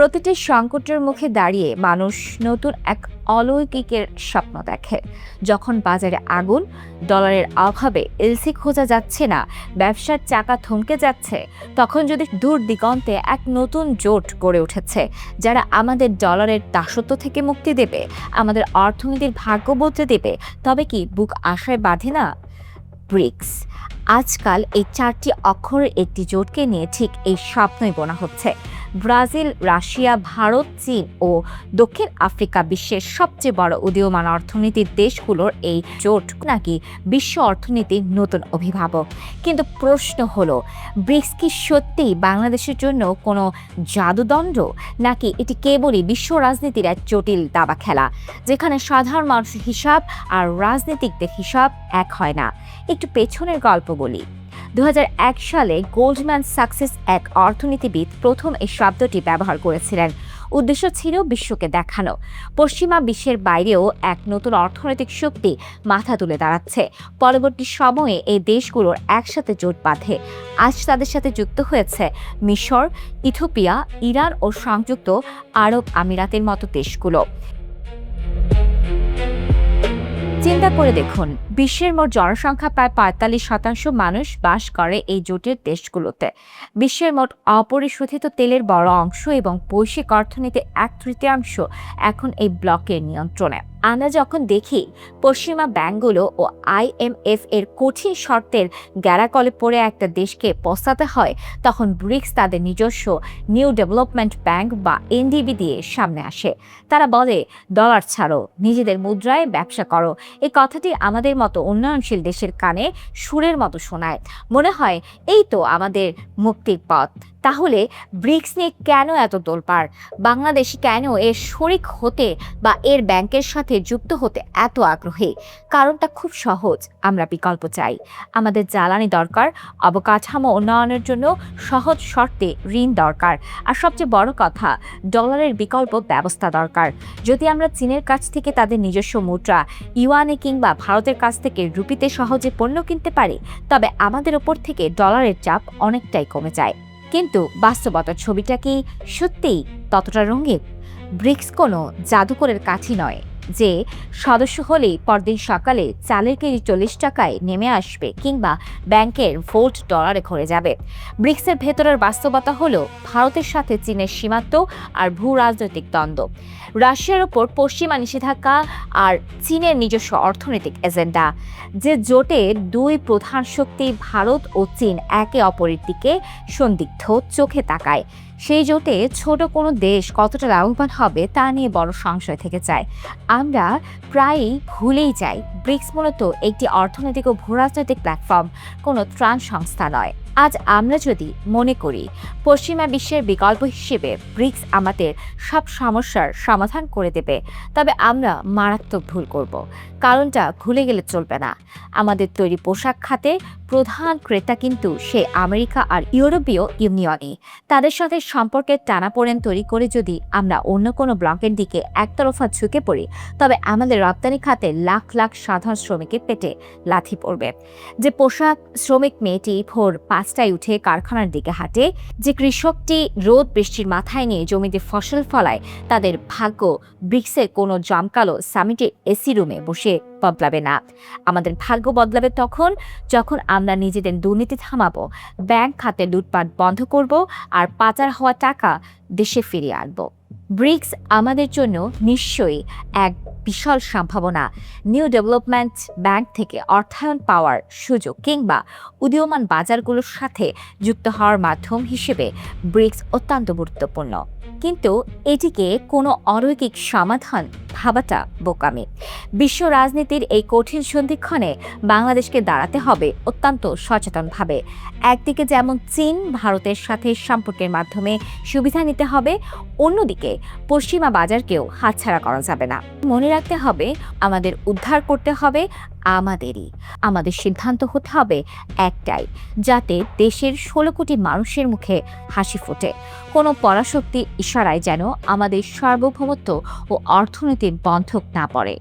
প্রতিটি সংকটের মুখে দাঁড়িয়ে মানুষ নতুন এক অলৌকিকের স্বপ্ন দেখে। যখন বাজারে আগুন, ডলারের অভাবে এলসি খোঁজা যাচ্ছে না, ব্যবসার চাকা থমকে যাচ্ছে, তখন যদি দূর দিগন্তে এক নতুন জোট গড়ে উঠেছে যারা আমাদের ডলারের দাসত্ব থেকে মুক্তি দেবে, আমাদের অর্থনীতির ভাগ্য বদলে দেবে, তবে কি বুক আশায় বাঁধে না? ব্রিক্স। আজকাল এই 4টি অক্ষরের একটি জোটকে নিয়ে ঠিক এই স্বপ্নই বোনা হচ্ছে। ব্রাজিল, রাশিয়া, ভারত, চীন ও দক্ষিণ আফ্রিকা বিশ্বের সবচেয়ে বড় উদীয়মান অর্থনীতির দেশগুলোর এই জোট নাকি বিশ্ব অর্থনীতির নতুন অভিভাবক। কিন্তু প্রশ্ন হলো, ব্রিক্স কি সত্যিই বাংলাদেশের জন্য কোনো জাদুদণ্ড, নাকি এটি কেবলই বিশ্ব রাজনীতির এক জটিল দাবা খেলা যেখানে সাধারণ মানুষের হিসাব আর রাজনীতিকদের হিসাব এক হয় না? একটু পেছনের গল্প বলি। 2001 সালে গোল্ডম্যান সাকসেস এক অর্থনীতিবিদ প্রথম এই শব্দটি ব্যবহার করেছিলেন। উদ্দেশ্য ছিল বিশ্বকে দেখানো পশ্চিমা বিশ্বের বাইরেও এক নতুন অর্থনৈতিক শক্তি মাথা তুলে দাঁড়াচ্ছে। পরবর্তী সময়ে এই দেশগুলোর একসাথে জোট বাঁধে। আজ তাদের সাথে যুক্ত হয়েছে মিশর, ইথিওপিয়া, ইরান ও সংযুক্ত আরব আমিরাতের মতো দেশগুলো। চিন্তা করে দেখুন, বিশ্বের মোট জনসংখ্যা প্রায় 45% মানুষ বাস করে এই জোটের দেশগুলোতে। বিশ্বের মোট অপরিশোধিত তেলের বড় অংশ এবং বৈশ্বিক অর্থনীতির 1/3 এখন এই ব্লকের নিয়ন্ত্রণে। আমরা যখন দেখি পশ্চিমা ব্যাংকগুলো ও IMF এর কঠিন শর্তের গ্যারাকলে পড়ে একটা দেশকে পস্তাতে হয়, তখন ব্রিক্স তাদের নিজস্ব নিউ ডেভেলপমেন্ট ব্যাংক বা NDB দিয়ে সামনে আসে। তারা বলে, ডলার ছাড়ো, নিজেদের মুদ্রায় ব্যবসা করো। এই কথাটি আমাদের মতো উন্নয়নশীল দেশের কানে সুরের মতো শোনায়। মনে হয় এই তো আমাদের মুক্তির পথ। তাহলে ব্রিক্স নিয়ে কেন এত তোলপাড়? বাংলাদেশ কেন এর শরিক হতে বা এর ব্যাংকের সাথে যুক্ত হতে এত আগ্রহী? কারণটা খুব সহজ, আমরা বিকল্প চাই। আমাদের জ্বালানি দরকার, অবকাঠামো উন্নয়নের জন্য সহজ শর্তে ঋণ দরকার, আর সবচেয়ে বড় কথা, ডলারের বিকল্প ব্যবস্থা দরকার। যদি আমরা চীনের কাছ থেকে তাদের নিজস্ব মুদ্রা ইউয়ানে কিংবা ভারতের কাছ থেকে রুপিতে সহজে পণ্য কিনতে পারি, তবে আমাদের ওপর থেকে ডলারের চাপ অনেকটাই কমে যায়। কিন্তু বাস্তবতার ছবিটা কি সত্যিই ততটা রঙিন? ব্রিক্স কোনো জাদুকরের কাঠি নয় যে সদস্য হলেই পরদিন সকালে চালের কেজি 40 টাকায় নেমে আসবে কিংবা ব্যাংকের ভোল্ট ডলারে ঘরে যাবে। ব্রিক্সের ভেতরের বাস্তবতা হলো ভারতের সাথে চীনের সীমান্ত আর ভূ রাজনৈতিক দ্বন্দ্ব, রাশিয়ার ওপর পশ্চিমা নিষেধাজ্ঞা আর চীনের নিজস্ব অর্থনৈতিক এজেন্ডা। যে জোটে দুই প্রধান শক্তি ভারত ও চীন একে অপরের দিকে সন্দিগ্ধ চোখে তাকায়, সেই জোটে ছোট কোনো দেশ কতটা লাভবান হবে তা নিয়ে বড় সংশয় থেকে যায়। আমরা প্রায়ই ভুলেই যাই, ব্রিক্স মূলত একটি অর্থনৈতিক ও ভূরাজনৈতিক প্ল্যাটফর্ম, কোনো ত্রাণ সংস্থা নয়। আজ আমরা যদি মনে করি পশ্চিমা বিশ্বের বিকল্প হিসেবে ব্রিক্স আমাদের সব সমস্যার সমাধান করে দেবে, তবে আমরা মারাত্মক ভুল করব। কারণটা ভুলে গেলে চলবে না। আমাদের তৈরি পোশাক খাতে প্রধান ক্রেতা কিন্তু সে আমেরিকা আর ইউরোপীয় ইউনিয়নই। তাদের সাথে সম্পর্কের টানাপোড়েন তৈরি করে যদি আমরা অন্য কোনো ব্লকের দিকে একতরফা ঝুঁকে পড়ি, তবে আমাদের রপ্তানি খাতে লাখ লাখ সাধারণ শ্রমিকের পেটে লাথি পড়বে। যে পোশাক শ্রমিক মেয়েটি ভোর 5টায় উঠে কারখানার দিকে হাঁটে, যে কৃষকটি রোদ বৃষ্টির মাথায় নিয়ে জমিতে ফসল ফলায়, তাদের ভাগ্য ব্রিক্সের কোনো জমকালো সামিটের এসি রুমে বসে বদলাবে না। আমাদের ভাগ্য বদলাবে তখন যখন আমরা নিজেদের দুর্নীতি থামাবো, ব্যাংক খাতে লুটপাট বন্ধ করব, আর পাচার হওয়া টাকা দেশে ফিরিয়ে আনব। ব্রিক্স আমাদের জন্য নিশ্চয়ই এক বিশাল সম্ভাবনা। নিউ ডেভেলপমেন্ট ব্যাংক থেকে অর্থায়ন পাওয়ার সুযোগ কিংবা উদীয়মান বাজারগুলোর সাথে যুক্ত হওয়ার মাধ্যম হিসেবে ব্রিক্স অত্যন্ত গুরুত্বপূর্ণ। কিন্তু এটিকে কোনো অলৌকিক সমাধান ভাবাটা বোকামি। বিশ্ব রাজনীতির এই কঠিন সন্ধিক্ষণে বাংলাদেশকে দাঁড়াতে হবে অত্যন্ত সচেতনভাবে। একদিকে যেমন চীন ভারতের সাথে সম্পর্কের মাধ্যমে সুবিধা নিতে হবে, অন্যদিকে পশ্চিমা বাজারকেও হাতছাড়া করা যাবে না। মনে রাখতে হবে, আমাদের উদ্ধার করতে হবে আমাদেরই। আমাদের সিদ্ধান্ত হতে হবে একটাই, যাতে দেশের 16 কোটি মানুষের মুখে হাসি ফোটে। কোনো পরাশক্তির ইশারায় যেন আমাদের সার্বভৌমত্ব ও অর্থনীতির বন্ধক না পড়ে।